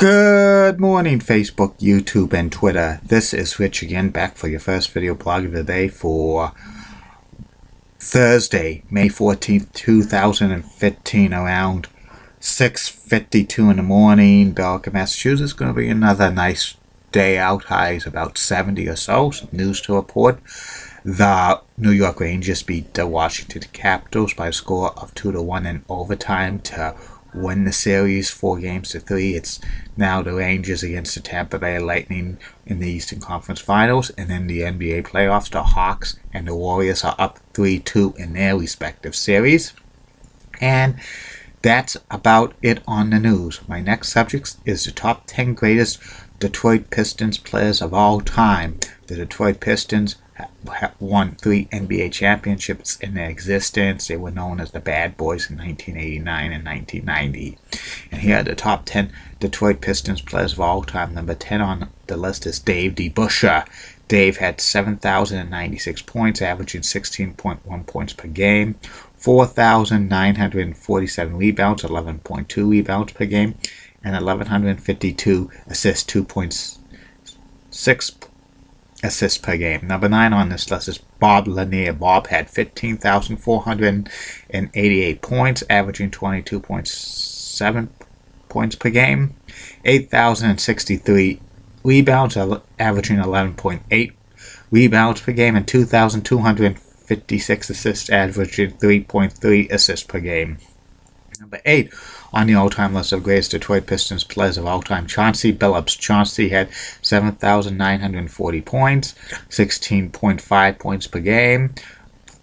Good morning, Facebook, YouTube, and Twitter. This is Rich again, back for your first video blog of the day for Thursday, May 14th, 2015, around 6:52 in the morning. Belleville, Massachusetts. Going to be another nice day out. Highs about 70 or so. Some news to report. The New York Rangers beat the Washington Capitals by a score of 2-1 in overtime to win the series 4-3. It's now the Rangers against the Tampa Bay Lightning in the Eastern Conference Finals, and in the NBA playoffs, the Hawks and the Warriors are up 3-2 in their respective series. And that's about it on the news. My next subject is the top 10 greatest Detroit Pistons players of all time. The Detroit Pistons won 3 NBA championships in their existence. They were known as the Bad Boys in 1989 and 1990. And here are the top 10 Detroit Pistons players of all time. Number 10 on the list is Dave D Busha. Dave had 7,096 points, averaging 16.1 points per game, 4,947 rebounds, 11.2 rebounds per game, and 1,152 assists, 2.6 assists per game. Number 9 on this list is Bob Lanier. Bob had 15,488 points, averaging 22.7 points per game, 8,063 rebounds, averaging 11.8 rebounds per game, and 2,256 assists, averaging 3.3 assists per game. Number 8 on the all-time list of greatest Detroit Pistons players of all time, Chauncey Billups. Chauncey had 7,940 points, 16.5 points per game,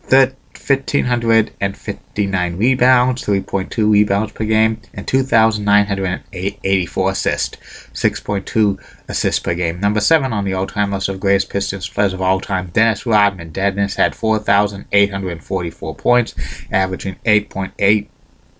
1,559 rebounds, 3.2 rebounds per game, and 2,984 assists, 6.2 assists per game. Number 7 on the all-time list of greatest Pistons players of all time, Dennis Rodman. Dennis had 4,844 points, averaging 8.8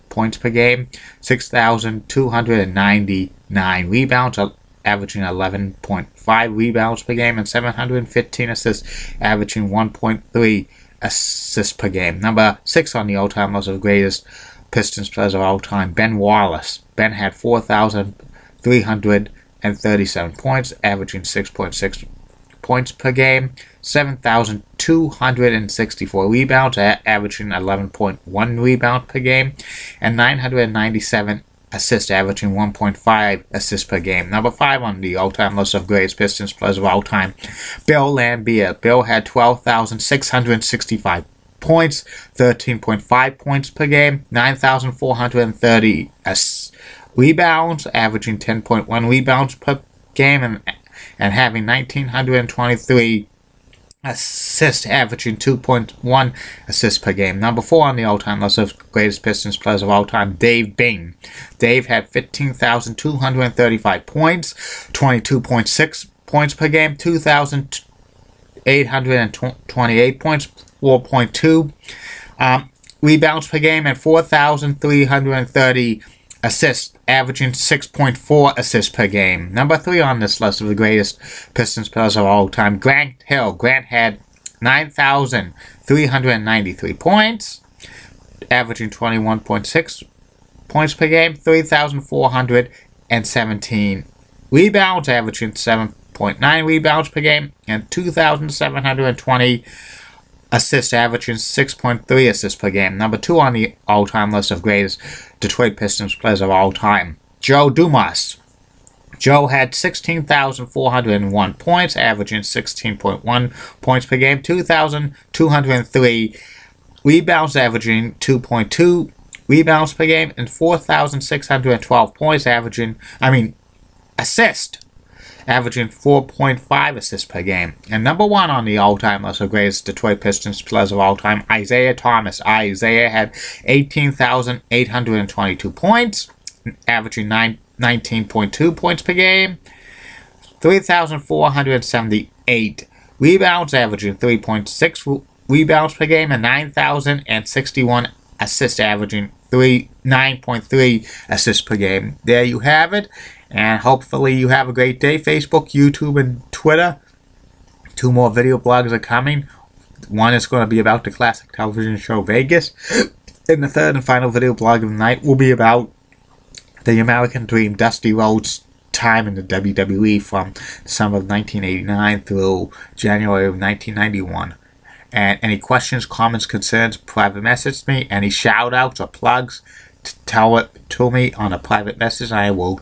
points per game, 6,299 rebounds, averaging 11.5 rebounds per game, and 715 assists, averaging 1.3 assists per game. Number 6 on the all-time list of greatest Pistons players of all time, Ben Wallace. Ben had 4,337 points, averaging 6.6 points per game, 7,264 rebounds, averaging 11.1 rebounds per game, and 997 assists, averaging 1.5 assists per game. Number 5 on the all-time list of greatest Pistons players of all time, Bill Laimbeer. Bill had 12,665 points, 13.5 points per game, 9,430 rebounds, averaging 10.1 rebounds per game, and having 1,923 assists, averaging 2.1 assists per game. Number 4 on the all-time list of greatest Pistons players of all time, Dave Bing. Dave had 15,235 points, 22.6 points per game, 2,828 points, 4.2 rebounds per game, and 4,330 assists, averaging 6.4 assists per game. Number 3 on this list of the greatest Pistons players of all time, Grant Hill. Grant had 9,393 points, averaging 21.6 points per game, 3,417 rebounds, averaging 7.9 rebounds per game, and 2,720 assists, averaging 6.3 assists per game. Number 2 on the all-time list of greatest Detroit Pistons players of all time, Joe Dumas. Joe had 16,401 points, averaging 16.1 points per game, 2,203 rebounds, averaging 2.2 rebounds per game, and 4,612 points, assists, averaging 4.5 assists per game. And number 1 on the all-time list of greatest Detroit Pistons players of all time, Isaiah Thomas. Isaiah had 18,822 points, averaging 19.2 points per game, 3,478 rebounds, averaging 3.6 rebounds per game, and 9,061 assists, averaging 9.3 assists per game. There you have it. And hopefully you have a great day. Facebook, YouTube, and Twitter. 2 more video blogs are coming. One is going to be about the classic television show Vegas. And the third and final video blog of the night will be about the American Dream, Dusty Rhodes time in the WWE from summer of 1989 through January of 1991. And any questions, comments, concerns, private message me. Any shout outs or plugs, tell it to me on a private message. I will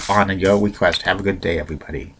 honor your request. Have a good day, everybody.